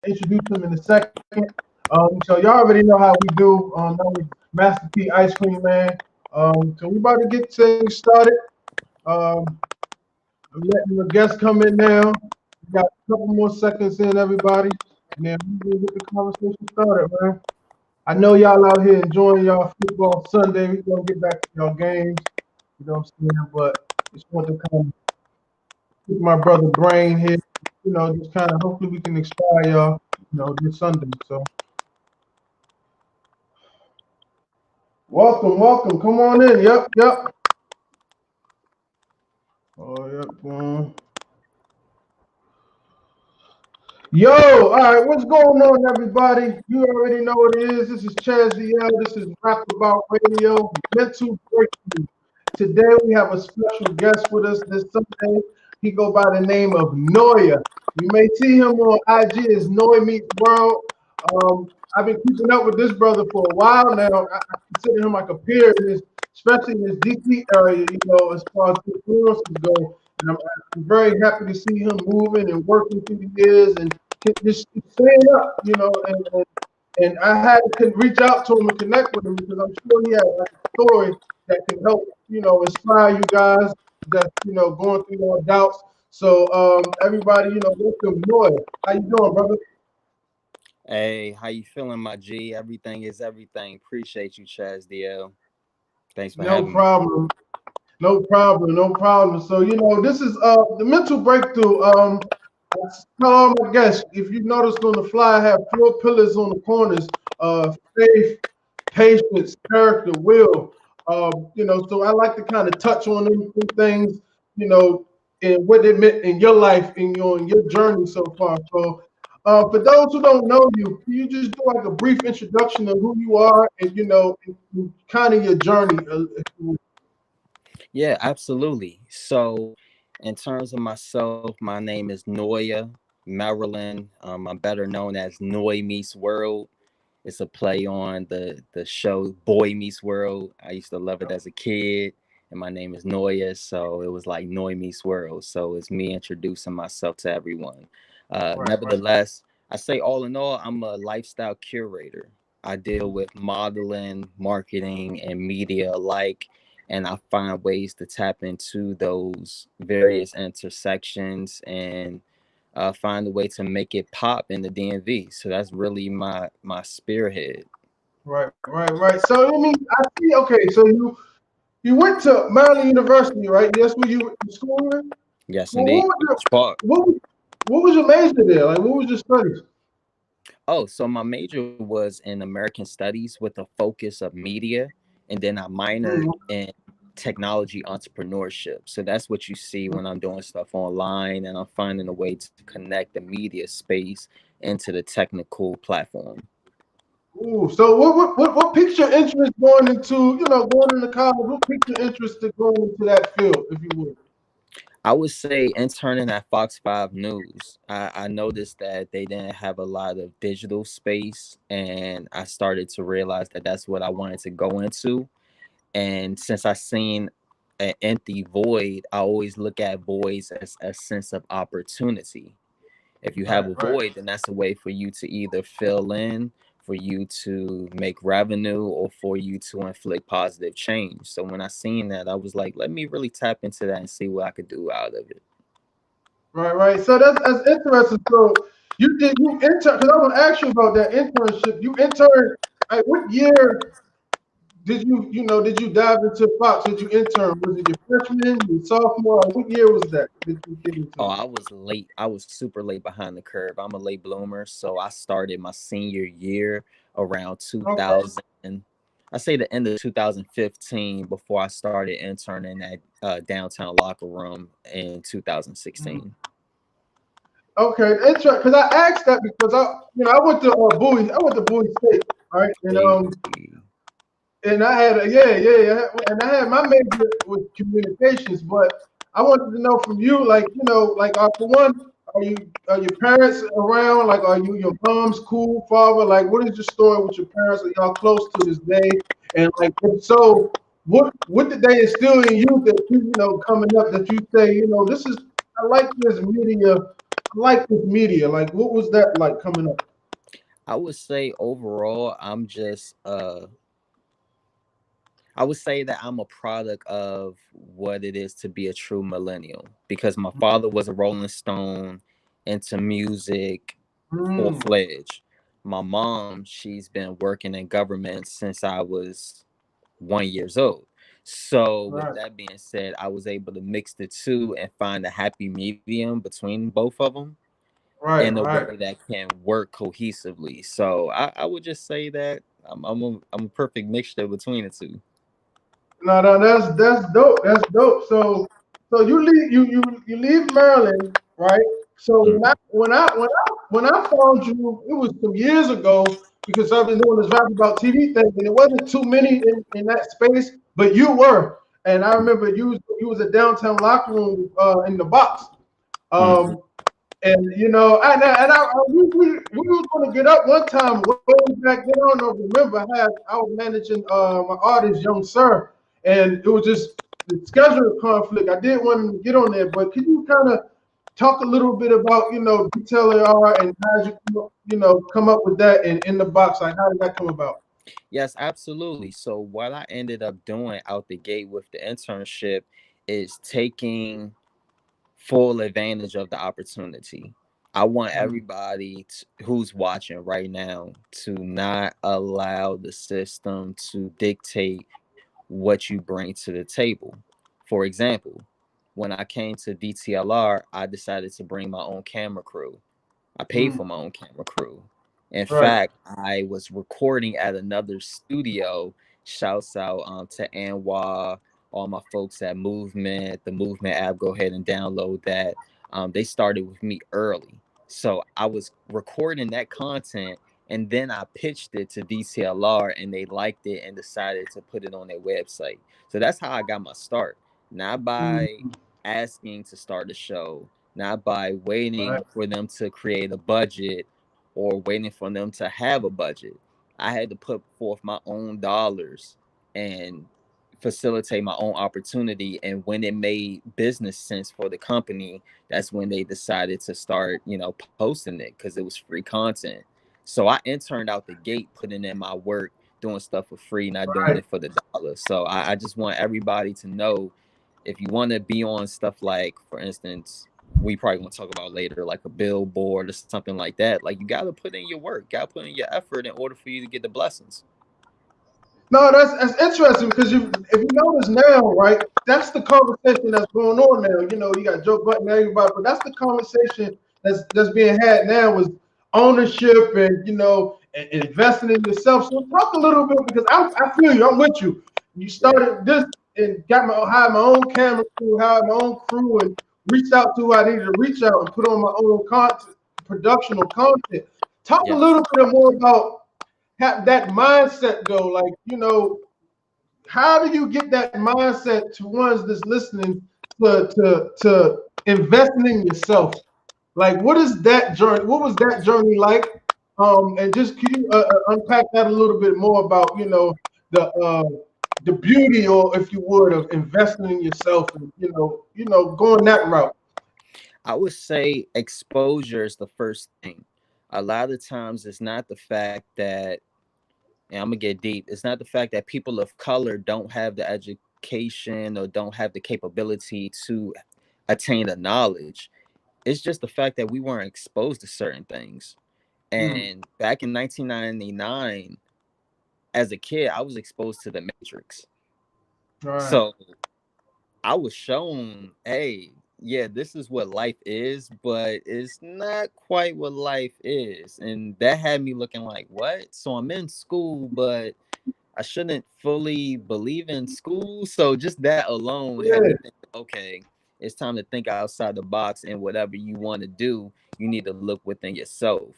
introduce him in a second. So y'all already know how we do. That was Master P Ice Cream Man. So we about to get things started. I'm letting the guests come in now. We got a couple more seconds in, everybody, and then we will get the conversation started, man. I know y'all out here enjoying y'all football Sunday. We're gonna get back to y'all games, you know what I'm saying? But just want to kind of keep my brother Brain here, just kind of hopefully we can inspire y'all, this Sunday. So welcome. Come on in. Yep. Oh, yep. Yo, all right, what's going on, everybody? You already know what it is. This is Chaz DL. This is Rap About Radio, Mental Breakthrough. Today we have a special guest with us this Sunday. He go by the name of Noya. You may see him on IG as Noya Meets World. I've been keeping up with this brother for a while now. I consider him like a peer, especially in this DC area, as far as influences go. And I'm very happy to see him moving and working through the years and just staying up, and I had to reach out to him and connect with him because I'm sure he has like a story that can help, inspire you guys that's, going through your doubts. So everybody, welcome, Noya. How you doing, brother? Hey, how you feeling, my G? Everything is everything. Appreciate you, Chaz DL. Thanks for having me. No problem. So, this is the mental breakthrough. I tell all my guests, if you noticed on the fly, I have 4 pillars on the corners: faith, patience, character, will. So I like to kind of touch on them things, and what it meant in your life, in your journey so far. So, for those who don't know you, can you just do like a brief introduction of who you are and and kind of your journey? Yeah, absolutely. So, in terms of myself, my name is Noya, Maryland. I'm better known as Noy Meets World. It's a play on the show Boy Meets World. I used to love it as a kid, and my name is Noya, so it was like Noy Meets World. So it's me introducing myself to everyone. Right. Nevertheless, I say all in all, I'm a lifestyle curator. I deal with modeling, marketing, and media alike, and I find ways to tap into those various intersections and find a way to make it pop in the DMV. So that's really my spearhead. Right. So I see. Okay, so you went to Maryland University, right? That's where you went to school in. Yes, Well, indeed. Spark. what was your major there? Like, what was your studies? Oh, so my major was in American Studies with a focus of media, and then I minored Mhm. in technology entrepreneurship. So that's what you see when I'm doing stuff online, and I'm finding a way to connect the media space into the technical platform. Ooh, so what piqued your interest going into college? What piqued your interest to going into that field, if you would? I would say interning at Fox 5 News, I noticed that they didn't have a lot of digital space, and I started to realize that that's what I wanted to go into. And since I seen an empty void, I always look at voids as a sense of opportunity. If you have a Right. void, then that's a way for you to either fill in, for you to make revenue, or for you to inflict positive change. So when I seen that, I was like, let me really tap into that and see what I could do out of it. Right. So that's interesting. So you intern because I want to ask you about that internship. You interned. Like, what year did you dive into Fox? Did you intern? Was it your freshman, your sophomore? What year was that? Did you get Oh, into? I was late. I was super late behind the curve. I'm a late bloomer, so I started my senior year around Okay. 2000. I say the end of 2015 before I started interning at downtown locker room in Mhm. 2016. Okay, interesting. Because I asked that because I went to Bowie. I went to Bowie State, right? Hey, And I had yeah, and I had my major was communications, but I wanted to know from you, like, like, for one, are your parents around? Like, are you your mom's cool, father? Like, what is your story with your parents? Are y'all close to this day? And like, if so, what did they instill in you that you know coming up that you say, this is I like this media. like this media? Like, what was that like coming up? I would say overall, I would say that I'm a product of what it is to be a true millennial because my father was a Rolling Stone into music full Mm, fledged. My mom, she's been working in government since I was 1 years old. So with right, that being said, I was able to mix the two and find a happy medium between both of them right, in a right. way that can work cohesively. So I would just say that I'm a perfect mixture between the two. No, no, that's dope. That's dope. So you leave Maryland, right? So when I found you, it was some years ago because I've been doing this rap about TV thing, and it wasn't too many in that space, but you were. And I remember you was a downtown locker room in the box. Mm-hmm. Um, and we was gonna get up one time way back then. I don't know if you remember. I was managing my artist, Young Sir, and it was just the schedule conflict. I did want to get on there, but could you kind of talk a little bit about detail AR and how did you come up with that in the box? Like how did that come about? Yes, absolutely. So what I ended up doing out the gate with the internship is taking full advantage of the opportunity. I want Mm, everybody who's watching right now to not allow the system to dictate what you bring to the table. For example, when I came to DTLR, I decided to bring my own camera crew. I paid mm, for my own camera crew. In right. fact, I was recording at another studio. Shouts out to Anwa, all my folks at Movement, the Movement app. Go ahead and download that. They started with me early. So I was recording that content and then I pitched it to DCLR and they liked it and decided to put it on their website. So that's how I got my start. Not Mm, by asking to start the show, not by right. waiting for them to create a budget or waiting for them to have a budget. I had to put forth my own dollars and facilitate my own opportunity. And when it made business sense for the company, that's when they decided to start, posting it because it was free content. So I interned out the gate, putting in my work, doing stuff for free, not doing Right. it for the dollar. So I just want everybody to know if you want to be on stuff like, for instance, we probably gonna talk about later, like a billboard or something like that. Like you gotta put in your work, gotta put in your effort in order for you to get the blessings. No, that's interesting because if you notice now, right, that's the conversation that's going on now. You got Joe Button and everybody, but that's the conversation that's being had now is ownership and and investing in yourself. So talk a little bit because I feel you. I'm with you. You Yeah. started this and got hired my own camera crew, hired my own crew, and reached out to who I needed to reach out and put on my own content, production or content. Talk a Yes. little bit more about have that mindset though, like how do you get that mindset to ones that's listening to investing in yourself? Like what is that journey? What was that journey like? And just could you unpack that a little bit more about the uh, the beauty, or if you would, of investing in yourself, and going that route. I would say exposure is the first thing. A lot of times it's not the fact that, and I'm gonna get deep, it's not the fact that people of color don't have the education or don't have the capability to attain the knowledge. It's just the fact that we weren't exposed to certain things. Mm, And back in 1999, as a kid, I was exposed to the Matrix. right. So I was shown, hey, yeah, this is what life is, but it's not quite what life is. And that had me looking like, what? So I'm in school, but I shouldn't fully believe in school. So just that alone had me Yeah. think, okay, it's time to think outside the box, and whatever you want to do, you need to look within yourself.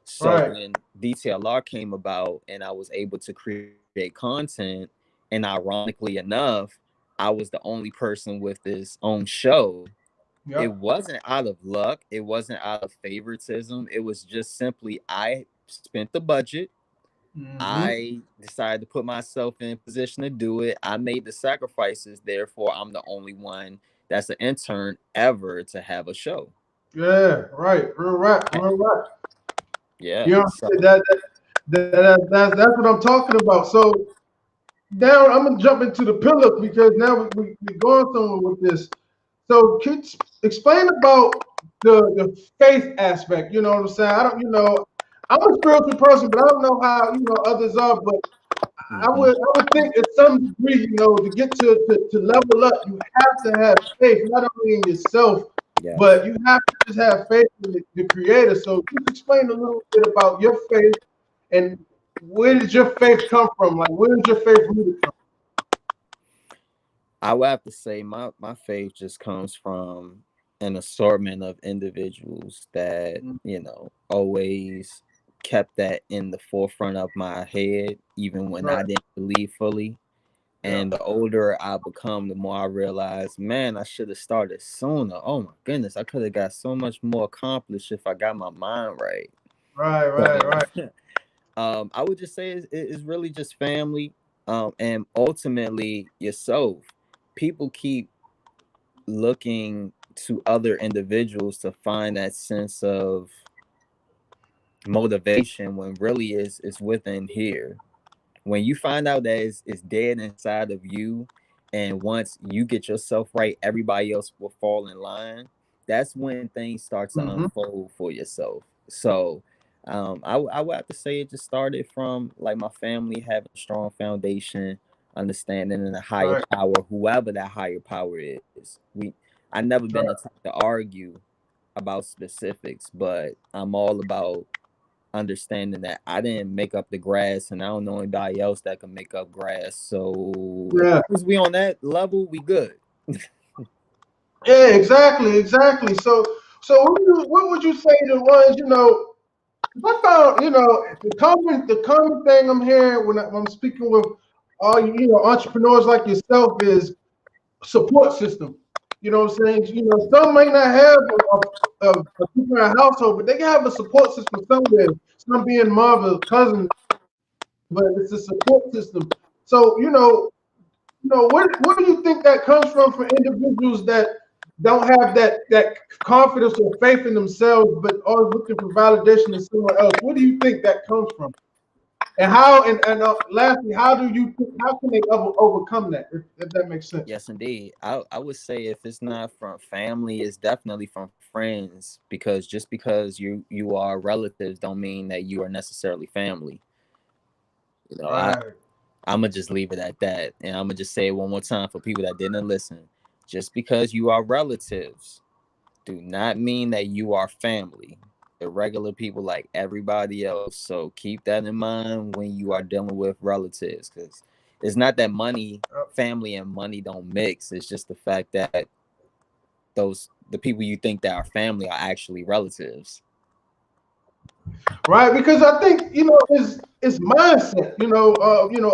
So Right. when DTLR came about and I was able to create content, and ironically enough, I was the only person with this own show. It Yep. wasn't out of luck, it wasn't out of favoritism. It was just simply I spent the budget. Hmm. I decided to put myself in a position to do it. I made the sacrifices. Therefore, I'm the only one that's an intern ever to have a show. Yeah, right. Real rap, real rap. Yeah. You know what So I'm saying? That's what I'm talking about. So now I'm gonna jump into the pillars because now we're going somewhere with this. So explain about the faith aspect. You know what I'm saying? I don't, I'm a spiritual person, but I don't know how others are. But mhm, I would think at some degree, to get to level up, you have to have faith, not only in yourself, yes. but you have to just have faith in the Creator. So just explain a little bit about your faith and where did your faith come from? Like, where did your faith rooted from? I would have to say my faith just comes from an assortment of individuals that, always kept that in the forefront of my head, even when Right. I didn't believe fully. Yeah. And the older I become, the more I realize, man, I should have started sooner. Oh my goodness, I could have got so much more accomplished if I got my mind right. Right. Right. So, Right. I would just say it's really just family, and ultimately yourself. People keep looking to other individuals to find that sense of motivation when really is within here. When you find out that it's dead inside of you, and once you get yourself right, everybody else will fall in line. That's when things start to Hmm. unfold for yourself. So I would have to say it just started from like my family having a strong foundation, understanding in a higher Right. power, whoever that higher power is. I never been the Right. type to argue about specifics, but I'm all about understanding that I didn't make up the grass, and I don't know anybody else that can make up grass. So as Yeah. long as we on that level, we good. Yeah. Exactly. Exactly. So what would you say to ones? I found, the common thing I'm hearing when I'm speaking with all entrepreneurs like yourself is support system. You know what I'm saying? Some may not have a people in a household, but they can have a support system somewhere. Some being mother, cousin, but it's a support system. So where do you think that comes from for individuals that don't have that confidence or faith in themselves, but are looking for validation in someone else? Where do you think that comes from? And how? And lastly, how can they overcome that? If that makes sense. Yes, indeed. I would say if it's not from family, it's definitely from friends, because just because you are relatives don't mean that you are necessarily family. You know, I Right. I'm gonna just leave it at that, and I'm gonna just say it one more time for people that didn't listen. Just because you are relatives do not mean that you are family. They're regular people like everybody else. So keep that in mind when you are dealing with relatives, because it's not that family and money don't mix. It's just the fact that the people you think that are family are actually relatives. Right, because I think it's mindset.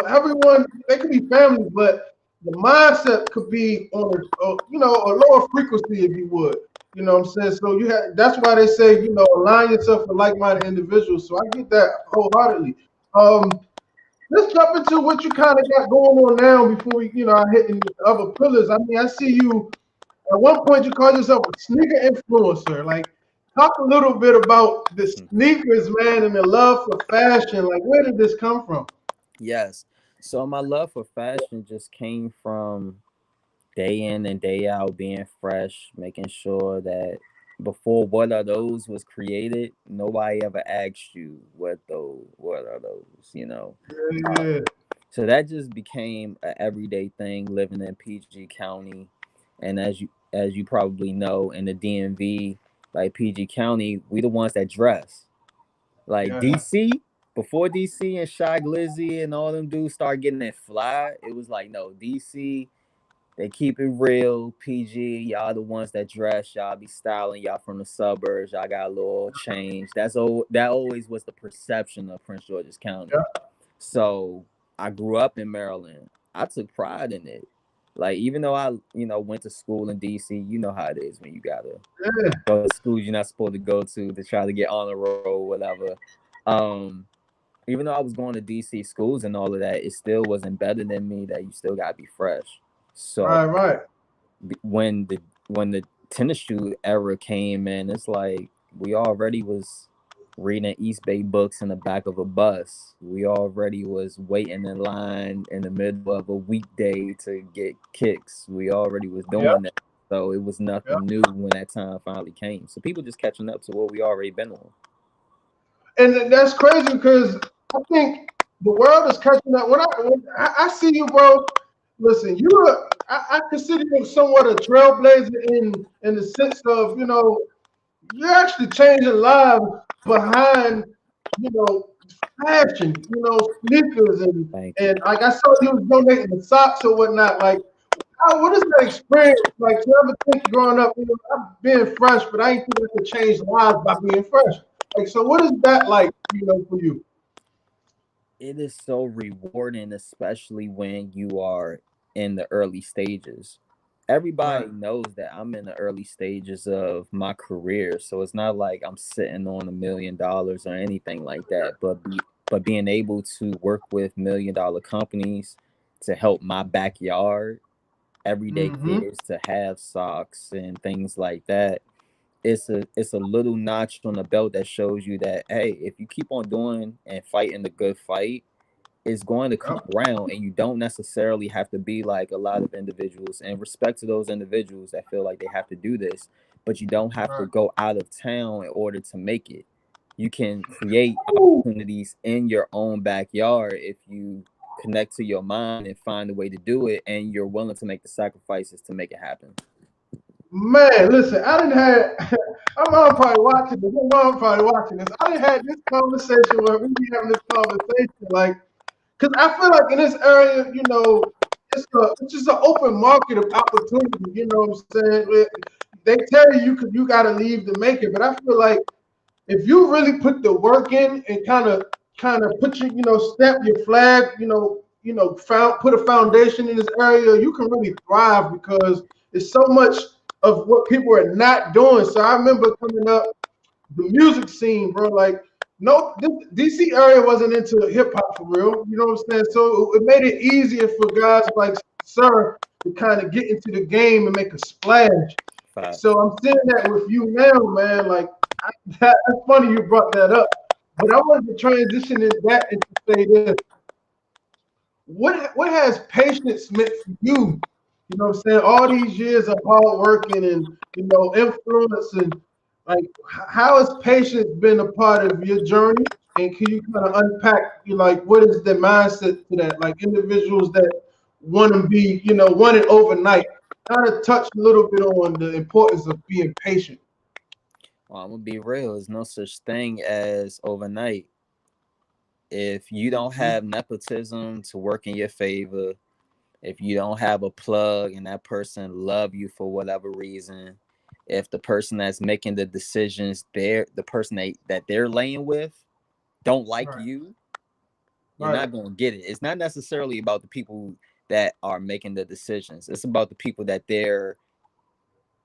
Everyone they could be family, but the mindset could be on a lower frequency, if you would. You know what I'm saying? So that's why they say align yourself with like-minded individuals. So I get that wholeheartedly. Um, let's jump into what you kind of got going on now before we I hit into the other pillars. I mean, I see you. At one point, you called yourself a sneaker influencer. Like, talk a little bit about the sneakers, man, and the love for fashion. Like, where did this come from? Yes. So my love for fashion just came from day in and day out being fresh, making sure that before what are those was created, nobody ever asked you what are those. Uh, Yeah, so that just became an everyday thing living in PG County. And as you probably know, in the DMV, like PG County, we the ones that dress. Like yeah, DC, before DC and Shy Glizzy and all them dudes start getting that fly, it was like, no, DC, they keep it real, PG. Y'all the ones that dress. Y'all be styling. Y'all from the suburbs. Y'all got a little change. That always was the perception of Prince George's County. yeah, So I grew up in Maryland. I took pride in it. Like even though I went to school in DC, you know how it is when you gotta yeah. go to schools you're not supposed to go to try to get on the road, whatever. Um, Even though I was going to DC schools and all of that, it still was embedded in me that you still gotta be fresh. So Right, right. when the tennis shoe era came in, it's like we already was reading East Bay books in the back of a bus. We already was waiting in line in the middle of a weekday to get kicks. We already was Yeah, doing that. So it was yeah. nothing new when that time finally came. So people just catching up to what we already been on. And that's crazy because I think the world is catching up. When I see you, bro, listen, I consider you somewhat a trailblazer in the sense of, you're actually changing lives behind, fashion, sneakers Thank you. and like I saw you was donating the socks or whatnot. Like, what is that experience like? You ever think growing up, I'm being fresh, but I ain't think I could change lives by being fresh. Like, so what is that like, for you? It is so rewarding, especially when you are in the early stages. Everybody Right. knows that I'm in the early stages of my career, so it's not like I'm sitting on $1 million or anything like that. But being able to work with $1 million companies to help my backyard, everyday Mm-hmm. kids to have socks and things like that, it's a little notch on the belt that shows you that, hey, if you keep on doing and fighting the good fight, it's going to come Yep. around, and you don't necessarily have to be like a lot of individuals, and respect to those individuals that feel like they have to do this, but you don't have to Right. go out of town in order to make it. You can create Ooh, opportunities in your own backyard if you connect to your mind and find a way to do it, and you're willing to make the sacrifices to make it happen. man, listen, I didn't have. My mom probably watching this. My mom probably watching this. I didn't have this conversation where we be having this conversation, like, because I feel like in this area, it's just an open market of opportunity. You know what I'm saying? They tell you you got to leave to make it, but I feel like if you really put the work in and kind of put your stamp your flag, put a foundation in this area, you can really thrive because it's so much of what people are not doing. So I remember coming up, the music scene, bro. Like, no, this DC area wasn't into hip hop for real. You know what I'm saying? So it made it easier for guys like Sir to kind of get into the game and make a splash. So Facts. I'm seeing that with you now, man. Like, that's funny you brought that up. But I wanted to transition in that and to say this: what has patience meant for you? You know what I'm saying? All these years of hard working and influence and like how has patience been a part of your journey? And can you kind of unpack like what is the mindset to that? Like individuals that want to be, want it overnight. Kind of touch a little bit on the importance of being patient. Well, I'm gonna be real. There's no such thing as overnight. If you don't Mhm. have nepotism to work in your favor, if you don't have a plug and that person love you for whatever reason, if the person that's making the decisions, the person that they're laying with don't like Right, you, you're right. not gonna get it. It's not necessarily about the people that are making the decisions. It's about the people that they're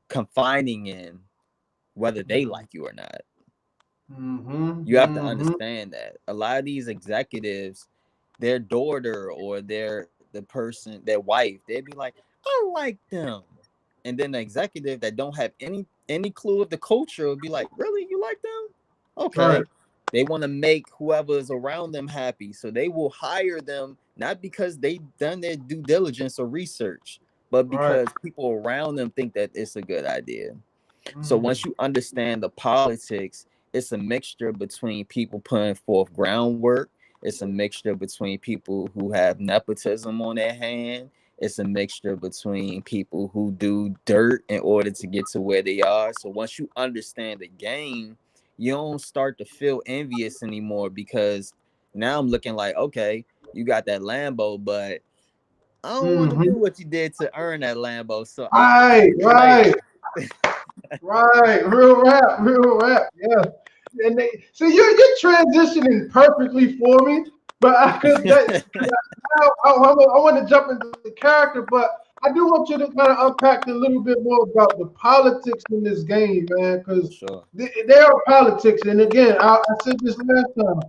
confining in, whether they like you or not. Mm-hmm. You have to Mm-hmm. understand that a lot of these executives, their daughter or the person, their wife, they'd be like, I like them. And then the executive that don't have any clue of the culture would be like, really? You like them? Right, Okay. They want to make whoever is around them happy. So they will hire them not because they done their due diligence or research, but right. because people around them think that it's a good idea. So once Mm. you understand the politics, it's a mixture between people putting forth groundwork. It's a mixture between people who have nepotism on their hand. It's a mixture between people who do dirt in order to get to where they are. So once you understand the game, you don't start to feel envious anymore because now I'm looking like, okay, you got that Lambo, but I don't want to do Mm-hmm. what you did to earn that Lambo. So I'll Right, see you later. right, right. Real rap, real rap. Yeah. And you're transitioning perfectly for me, but I could that I want to jump into the character, but I do want you to kind of unpack a little bit more about the politics in this game, man, For because sure. there are politics, and again, I said this last time.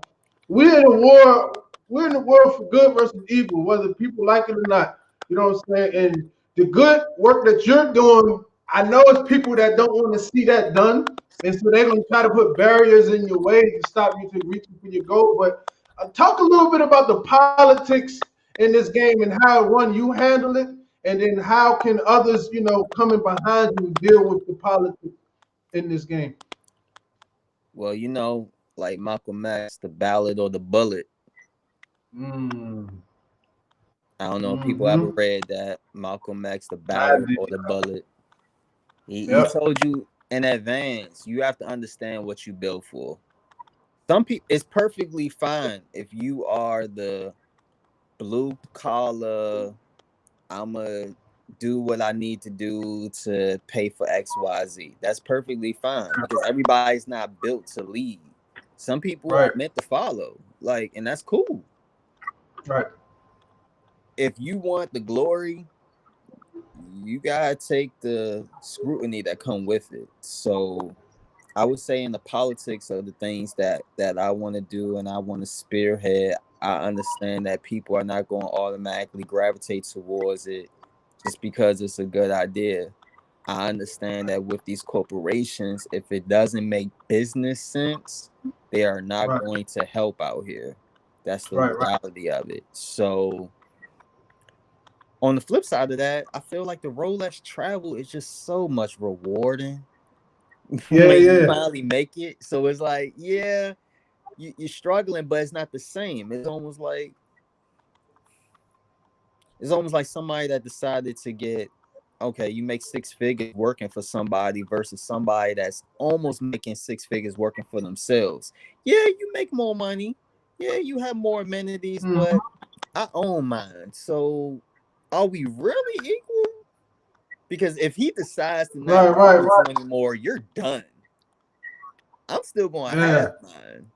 We're in a war. We're in a war for good versus evil, whether people like it or not. You know what I'm saying? And the good work that you're doing, I know it's people that don't want to see that done, and so they're gonna try to put barriers in your way to stop you to reaching for your goal. But talk a little bit about the politics in this game and how one you handle it, and then how can others, coming behind you deal with the politics in this game. Well, like Malcolm X, the ballot or the bullet. Mm. I don't know if people Mm-hmm. ever read that Malcolm X, the I ballot did. or the bullet. He Yep. told you in advance. You have to understand what you built for. Some people, it's perfectly fine if you are the blue collar. I'ma do what I need to do to pay for XYZ. That's perfectly fine because everybody's not built to lead. Some people Right. are meant to follow, like, and that's cool. Right. If you want the glory, you gotta take the scrutiny that come with it. So I would say in the politics of the things that I want to do and I want to spearhead, I understand that people are not going to automatically gravitate towards it just because it's a good idea. I understand that with these corporations, if it doesn't make business sense, they are not Right. going to help out here. That's the Right. Right. reality of it. So on the flip side of that, I feel like the road less travel is just so much rewarding Yeah. when you Yeah. finally make it. So it's like, yeah, you're struggling, but it's not the same. It's almost like somebody that decided to get okay, you make six figures working for somebody versus somebody that's almost making six figures working for themselves. Yeah, you make more money. Yeah, you have more amenities, Mm. but I own mine. So are we really equal? Because if he decides to not Right. work Right. with you Right. anymore, you're done. I'm still gonna have Yeah. mine.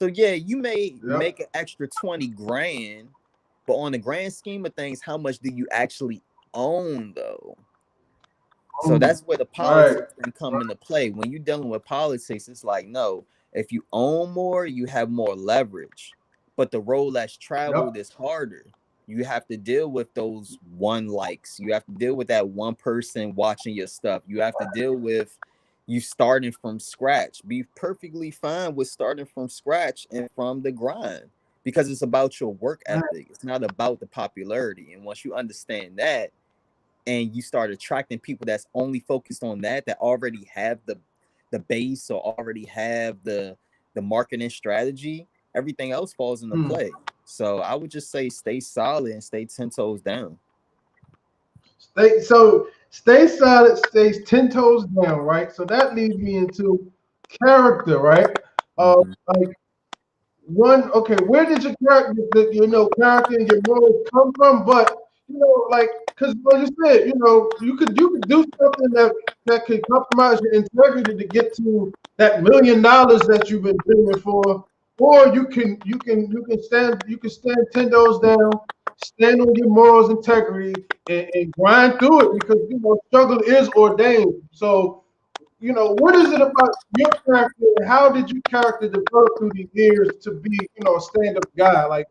So yeah, you may Yep. make an extra 20 grand, but on the grand scheme of things, how much do you actually own though? So Mm. that's where the Right. politics can come into play. When you're dealing with politics, it's like, no, if you own more, you have more leverage. But the road less traveled Yep. is harder. You have to deal with those one likes. You have to deal with that one person watching your stuff. You have to deal with you starting from scratch. Be perfectly fine with starting from scratch and from the grind because it's about your work ethic. It's not about the popularity. And once you understand that, and you start attracting people that's only focused on that already have the base or already have the marketing strategy, everything else falls into Mm. play. So I would just say stay solid and stay 10 toes down. Stay solid, stays 10 toes down, right? So that leads me into character, right? Mm-hmm. Like one, okay, where did your character, character and your morals come from? But like, because like you said, you could do something that could compromise your integrity to get to that $1 million that you've been dreaming for, or you can stand 10 toes down, stand on your morals, integrity, and grind through it because struggle is ordained. So what is it about your character and how did your character develop through the years to be, a stand-up guy? Like,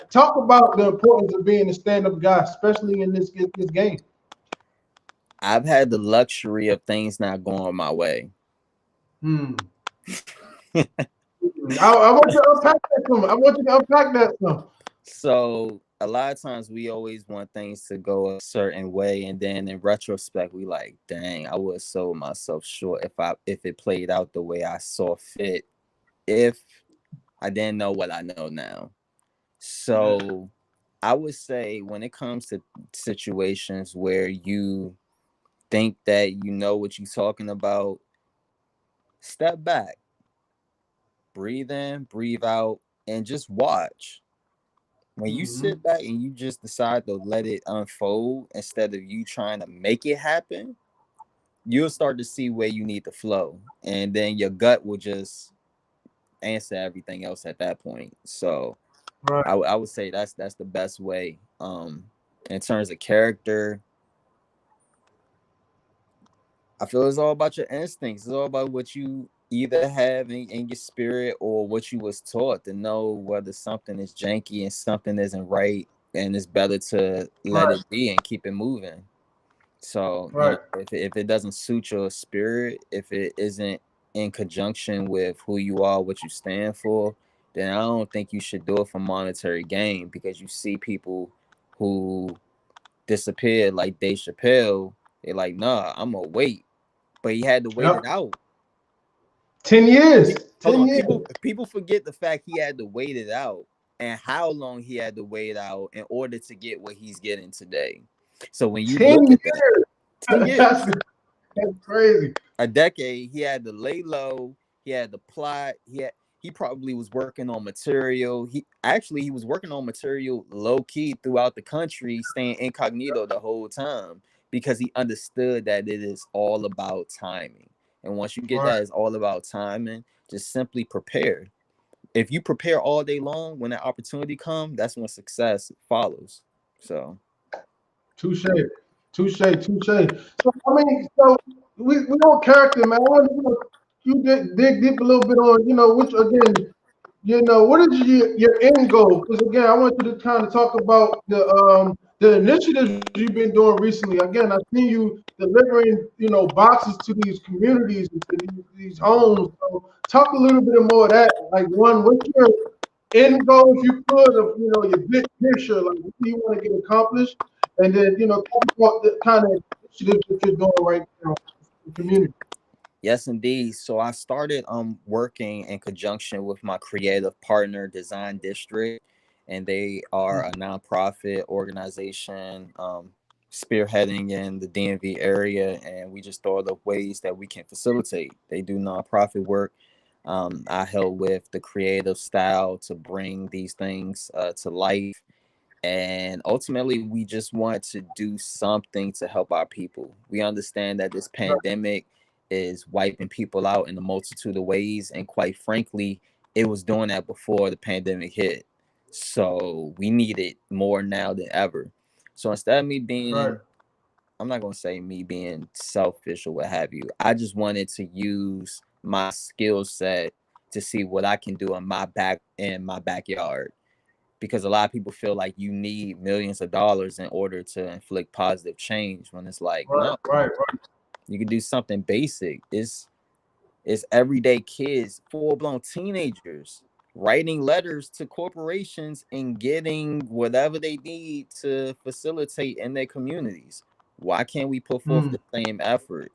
talk about the importance of being a stand-up guy, especially in this game. I've had the luxury of things not going my way. Hmm. I want you to unpack that some. I want you to unpack that some. So a lot of times we always want things to go a certain way, and then in retrospect, we like, dang, I would have sold myself short if it played out the way I saw fit. If I didn't know what I know now. Yeah. So I would say when it comes to situations where you think that you know what you're talking about, step back, breathe in, breathe out, and just watch. When you Hmm. sit back and you just decide to let it unfold instead of you trying to make it happen, you'll start to see where you need to flow. And then your gut will just answer everything else at that point. So Right. I would say that's the best way. In terms of character, I feel it's all about your instincts. It's all about what you either have in your spirit or what you was taught to know whether something is janky and something isn't right, and it's better to let Right. it be and keep it moving. So, Right. if it doesn't suit your spirit, if it isn't in conjunction with who you are, what you stand for, then I don't think you should do it for monetary gain, because you see people who disappeared like Dave Chappelle. They're like, nah, I'm gonna wait. But he had to wait Yep. it out. 10 years. Hold 10 on, years. people forget the fact he had to wait it out and how long he had to wait out in order to get what he's getting today. So when you 10 look at that, years. 10 That's, years, that's crazy. a decade, he had to lay low, he had the plot, he probably was working on material. He was working on material low key throughout the country, staying incognito the whole time, because he understood that it is all about timing. And once you get Right. that it's all about timing, just simply prepare. If you prepare all day long, when that opportunity comes, that's when success follows. So Touche. Touche. Touche. So I mean, so we on character, man. I want to, you dig deep a little bit on, which again, what is your end goal? Because again, I want you to kind of talk about the initiatives you've been doing recently. Again, I've seen you delivering, boxes to these communities and to these homes. So talk a little bit more of that. Like one, what's your end goal, if you could, of your big picture, like what do you want to get accomplished, and then talk about the kind of initiatives that you're doing right now in the community. yes, indeed. So I started working in conjunction with my creative partner, Design District, and they are a nonprofit organization spearheading in the DMV area, and we just thought of ways that we can facilitate. They do nonprofit work. I help with the creative style to bring these things to life, and ultimately we just want to do something to help our people. We understand that this Right, pandemic is wiping people out in a multitude of ways, and quite frankly, it was doing that before the pandemic hit. So we need it more now than ever. So instead of me right, being, I'm not going to say me being selfish or what have you, I just wanted to use my skill set to see what I can do in my backyard, because a lot of people feel like you need millions of dollars in order to inflict positive change, when it's like, right, no, right, you can do something basic. It's everyday kids, full-blown teenagers, writing letters to corporations and getting whatever they need to facilitate in their communities. Why can't we put forth the same effort?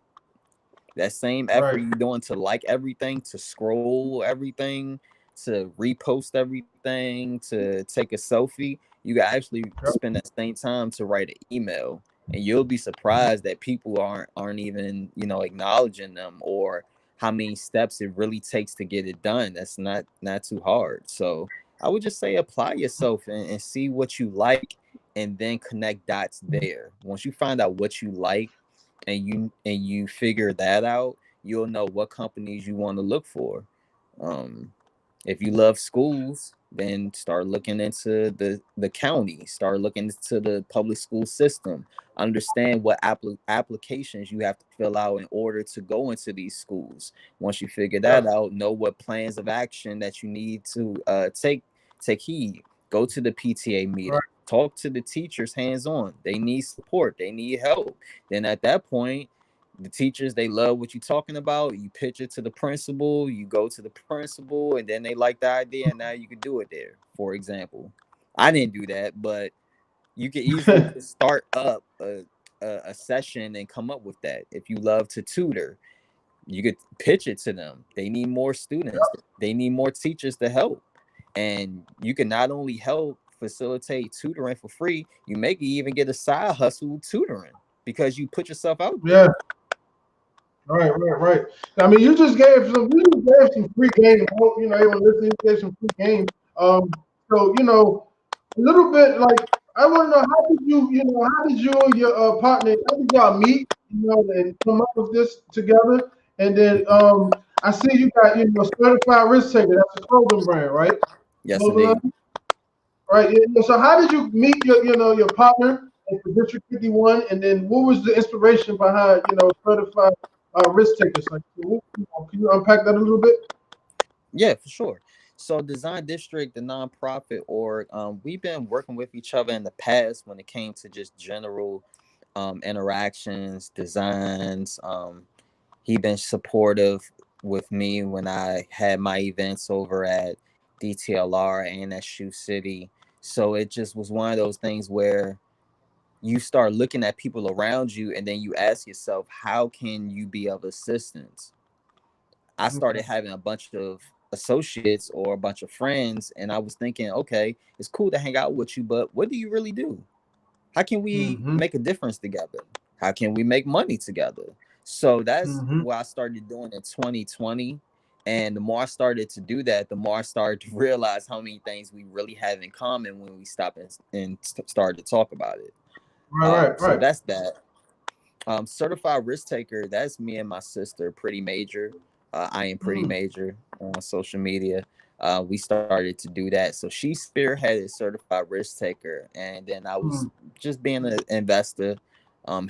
That same effort right, you're doing to like everything, to scroll everything, to repost everything, to take a selfie, you can actually yep, spend that same time to write an email. And you'll be surprised that people aren't even, acknowledging them, or how many steps it really takes to get it done. That's not too hard. So I would just say apply yourself and see what you like, and then connect dots there. Once you find out what you like, and you figure that out, you'll know what companies you want to look for. Um, if you love schools, then start looking into the county, start looking into the public school system. Understand what applications you have to fill out in order to go into these schools. Once you figure that yep, out, know what plans of action that you need to take heed. Go to the PTA meeting. right, Talk to the teachers hands on. They need support. They need help. Then at that point, the teachers, they love what you're talking about. You pitch it to the principal, you go to the principal, and then they like the idea, and now you can do it there. For example, I didn't do that, but you can easily just start up a session and come up with that. If you love to tutor, you could pitch it to them. They need more students, they need more teachers to help. And you can not only help facilitate tutoring for free, you may even get a side hustle tutoring, because you put yourself out yeah, there. right, right, right. I mean, you just gave some free game. I hope everyone listening, you gave some free game. So a little bit like I want to know, how did you and your partner, how did y'all meet, and come up with this together, and then I see you got certified risk taker. That's a clothing brand, right? Yes, Clothing indeed. line? Right. Yeah. So how did you meet your partner for District 51, and then what was the inspiration behind certified risk takers? Like, so can you unpack that a little bit? Yeah, for sure. So Design District, the nonprofit org, we've been working with each other in the past when it came to just general interactions, designs. He been supportive with me when I had my events over at DTLR and at Shoe City. So it just was one of those things where you start looking at people around you and then you ask yourself, how can you be of assistance? I started Okay. having a bunch of associates or a bunch of friends, and I was thinking, okay, it's cool to hang out with you, but what do you really do? How can we Mm-hmm. make a difference together? How can we make money together? So that's Mm-hmm. what I started doing in 2020. And the more I started to do that, the more I started to realize how many things we really have in common when we stop and started to talk about it. Right, right, So right. that's that. Certified risk taker, that's me and my sister, pretty major. I am pretty Mm, major on social media. We started to do that. So she spearheaded certified risk taker. And then I was mm. just being an investor,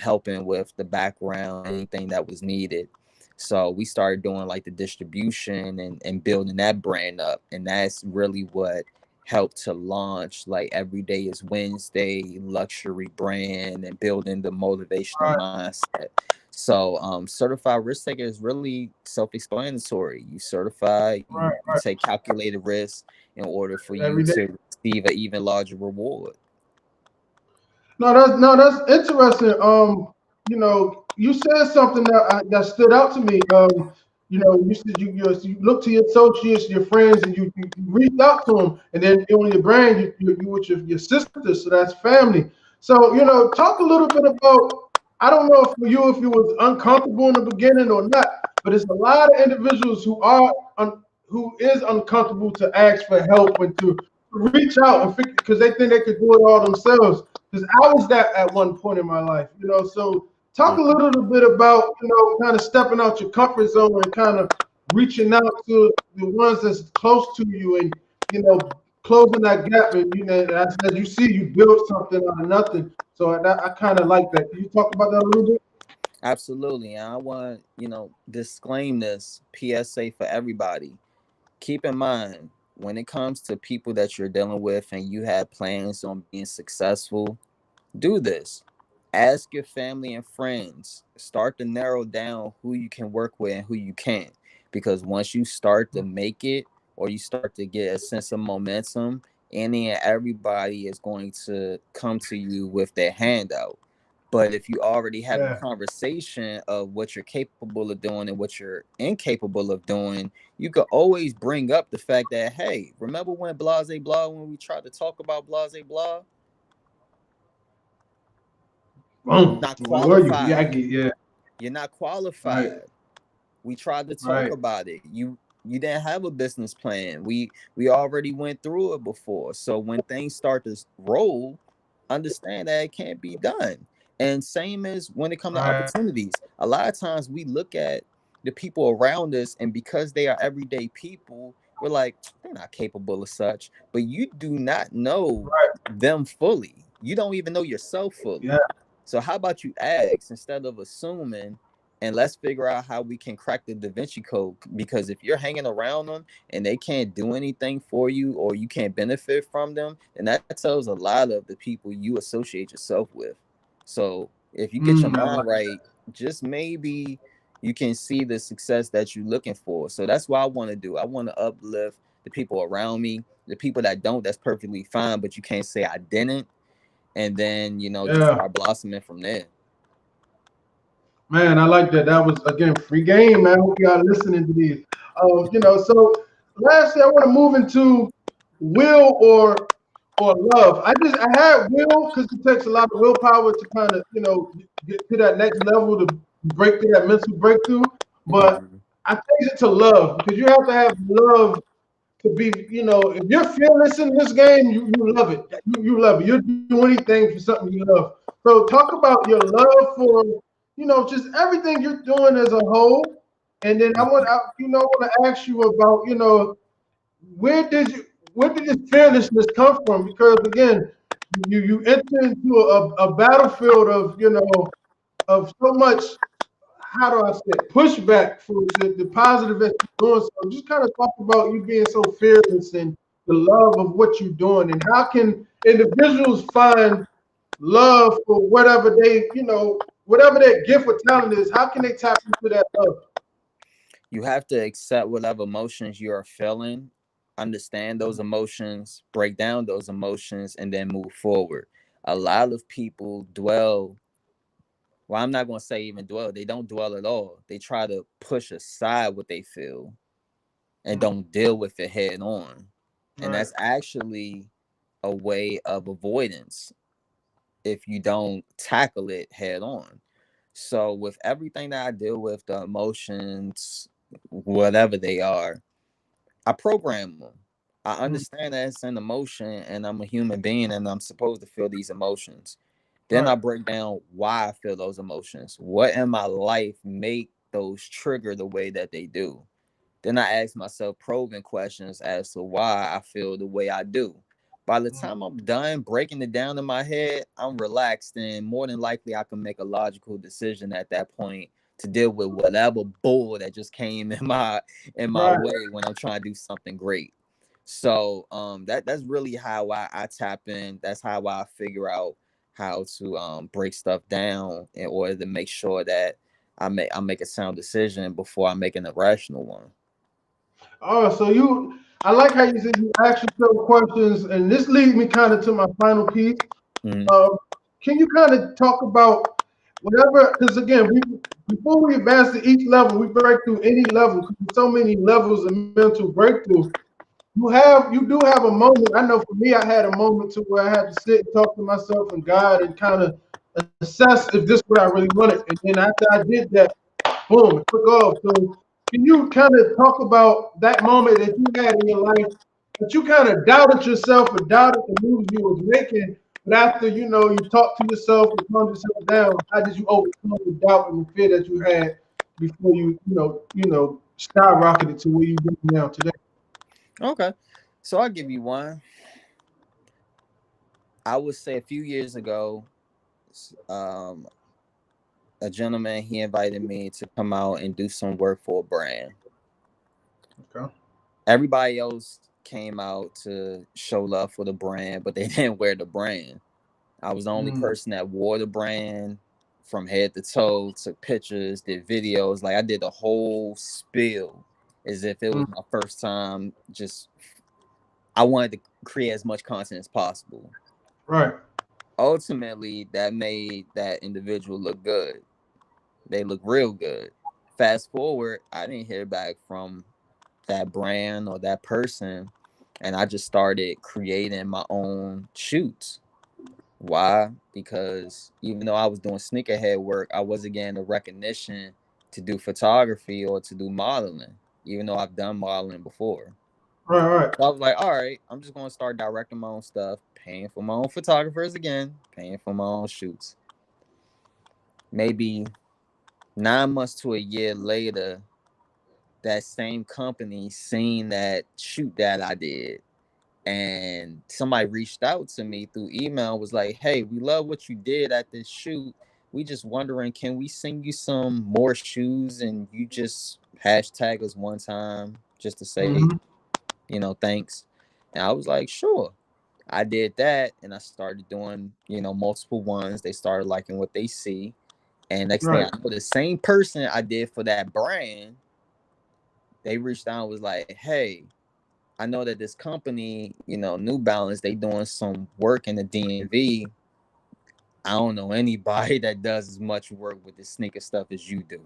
helping with the background, anything that was needed. So we started doing like the distribution and building that brand up. And that's really what helped to launch like Every Day is Wednesday luxury brand and building the motivational Right, mindset. So certified risk taker is really self-explanatory. You certify, right, you right. take calculated risks in order for you Every day. to receive an even larger reward. No, that's interesting. You said something that stood out to me. You said you look to your associates, your friends, and you reached out to them, and then on your brand, you with your sisters, so that's family. So talk a little bit about. I don't know if for you if you was uncomfortable in the beginning or not, but it's a lot of individuals who is uncomfortable to ask for help and to reach out and because they think they could do it all themselves. Because I was that at one point in my life. So talk a Mhm. little bit about kind of stepping out your comfort zone and kind of reaching out to the ones that's close to you and closing that gap. And as you see, you build something out of nothing. So I kind of like that. Can you talk about that a little bit? Absolutely. And I want, disclaim this PSA for everybody. Keep in mind, when it comes to people that you're dealing with and you have plans on being successful, do this. Ask your family and friends. Start to narrow down who you can work with and who you can't. Because once you start to make it or you start to get a sense of momentum, any and everybody is going to come to you with their hand out. But if you already have a Yeah. conversation of what you're capable of doing and what you're incapable of doing, you could always bring up the fact that, hey, remember when blase blah, when we tried to talk about blase blah? You're Boom. not Where you? Yeah, I qualified. get. Yeah. You're not Right. qualified. We tried to talk Right. about it. You didn't have a business plan. We already went through it before. So when things start to roll, understand that it can't be done. And same as when it comes to Right. opportunities. A lot of times we look at the people around us, and because they are everyday people, we're like, they're not capable of such. But you do not know Right. them fully. You don't even know yourself Yeah. fully. So how about you ask instead of assuming, and let's figure out how we can crack the Da Vinci Code. Because if you're hanging around them and they can't do anything for you or you can't benefit from them, then that tells a lot of the people you associate yourself with. So if you get your I like. mind right, just maybe you can see the success that you're looking for. So that's what I want to do. I want to uplift the people around me. The people that don't, that's perfectly fine, but you can't say I didn't. And then, just Yeah. start blossoming from there. Man, I like that. That was again free game, man. Hope y'all listening to these. So lastly, I want to move into will or love. I had will because it takes a lot of willpower to kind of get to that next level to break through that mental breakthrough. But Mhm. I changed it to love because you have to have love to be, if you're fearless in this game, you love it. You love it. You'll do anything for something you love. So talk about your love for, just everything you're doing as a whole. And then I want to ask you about, where did you, where did this fearlessness come from? Because again, you enter into a battlefield of, of so much how do I say it, pushback for the positive that you're doing. So just kind of talk about you being so fearless and the love of what you're doing and how can individuals find love for whatever they, whatever their gift or talent is, how can they tap into that love? You have to accept whatever emotions you are feeling, understand those emotions, break down those emotions, and then move forward. A lot of people dwell, well, I'm not going to say even dwell, they don't dwell at all. They try to push aside what they feel and don't deal with it head on. And Right. that's actually a way of avoidance if you don't tackle it head on. So, with everything that I deal with, the emotions, whatever they are, I program them. I Mm. understand that it's an emotion and I'm a human being and I'm supposed to feel these emotions. Then I Right. break down why I feel those emotions. What in my life make those trigger the way that they do? Then I ask myself probing questions as to why I feel the way I do. By the Mm. time I'm done breaking it down in my head, I'm relaxed and more than likely I can make a logical decision at that point to deal with whatever bull that just came in my Right. way when I'm trying to do something great. So that's really how I tap in. That's how I figure out how to break stuff down in order to make sure that I make a sound decision before I make an irrational one. Oh, so I like how you said you ask yourself questions, and this leads me kind of to my final piece. Mhm. Uh, can you kind of talk about whatever? Because again, before we advance to each level, we break through any level. Because there's so many levels of mental breakthrough. You do have a moment. I know for me, I had a moment to where I had to sit and talk to myself and God and kind of assess if this is what I really wanted. And then after I did that, boom, it took off. So can you kind of talk about that moment that you had in your life that you kind of doubted yourself or doubted the moves you was making, but after you talked to yourself and calmed yourself down, how did you overcome the doubt and the fear that you had before you skyrocketed to where you are now today? Okay. So I'll give you one. I would say a few years ago, um, a gentleman he invited me to come out and do some work for a brand. Okay. Everybody else came out to show love for the brand, but they didn't wear the brand. I was the only Mm, person that wore the brand from head to toe, took pictures, did videos. Like I did the whole spiel as if it mm, was my first time. Just I wanted to create as much content as possible. right. Ultimately, that made that individual look good. They look real good. Fast forward, I didn't hear back from that brand or that person, and I just started creating my own shoots. Why? Because even though I was doing sneakerhead work, I wasn't getting the recognition to do photography or to do modeling, even though I've done modeling before. Right. Right. So I was like, all right, I'm just going to start directing my own stuff, paying for my own photographers again, paying for my own shoots. Maybe 9 months to a year later, that same company seen that shoot that I did, and somebody reached out to me through email, was like, hey, we love what you did at this shoot. We just wondering, can we send you some more shoes and you just hashtag us one time just to say, Mm-hmm. thanks. And I was like, sure. I did that and I started doing, multiple ones. They started liking what they see. And next thing Right. I know, the same person I did for that brand, they reached out and was like, hey, I know that this company, New Balance, they doing some work in the DMV. I don't know anybody that does as much work with the sneaker stuff as you do.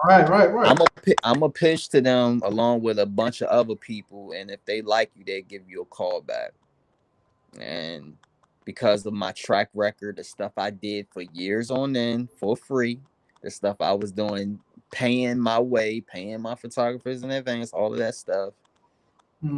Right. Right. Right. I'm a pitch to them along with a bunch of other people, and if they like you, they give you a call back. And because of my track record, the stuff I did for years on end for free, the stuff I was doing, paying my way, paying my photographers in advance, all of that stuff,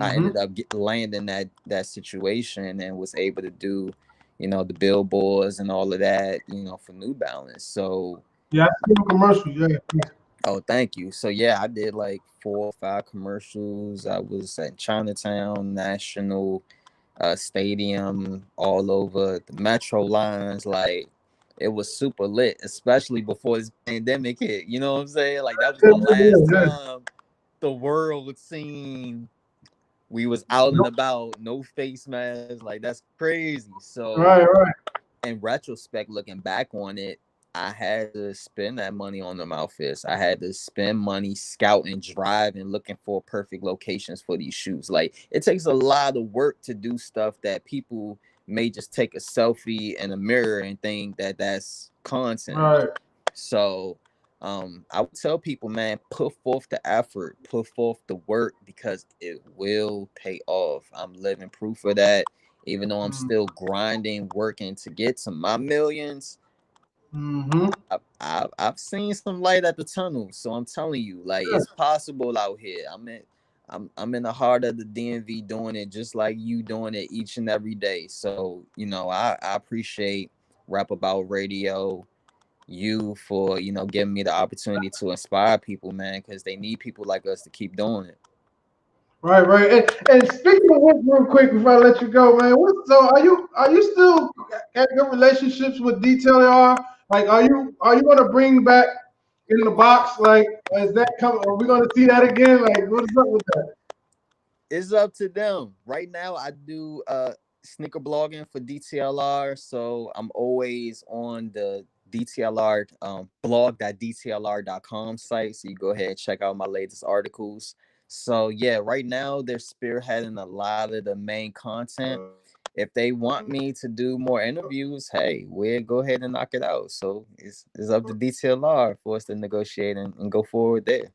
I Mm-hmm. ended up landing that situation and was able to do, the billboards and all of that, for New Balance. So, Yeah, I see the commercials. Yeah. Yeah. oh, thank you. So yeah, I did like 4 or 5 commercials. I was at Chinatown National Stadium, all over the metro lines. Like it was super lit, especially before this pandemic hit. You know what I'm saying? Like that was Yeah. the last Yeah. Yeah. time the world seen we was out and Nope. about, no face masks. Like that's crazy. So Right. Right. in retrospect, looking back on it, I had to spend that money on them outfits. I had to spend money scouting, driving, looking for perfect locations for these shoes. Like it takes a lot of work to do stuff that people may just take a selfie in a mirror and think that that's content. Right. So I would tell people, man, put forth the effort, put forth the work because it will pay off. I'm living proof of that. Even though I'm still grinding, working to get to my millions, Mm-hmm. I've seen some light at the tunnel. So I'm telling you, like Yeah. it's possible out here. I'm in the heart of the DMV doing it just like you doing it each and every day. So, I appreciate Rap About Radio, you for, giving me the opportunity to inspire people, man, because they need people like us to keep doing it. Right, right. And speaking of which, real quick before I let you go, man. So are you still at good relationships with DTLR? Like, are you gonna bring back in the box? Like, is that coming? Are we gonna see that again? Like, what is up with that? It's up to them. Right now, I do sneaker blogging for DTLR, so I'm always on the DTLR blog.dtlr.com site. So you go ahead and check out my latest articles. So yeah, right now they're spearheading a lot of the main content. If they want me to do more interviews, hey, we'll go ahead and knock it out. So it's up to DTLR for us to negotiate and go forward there.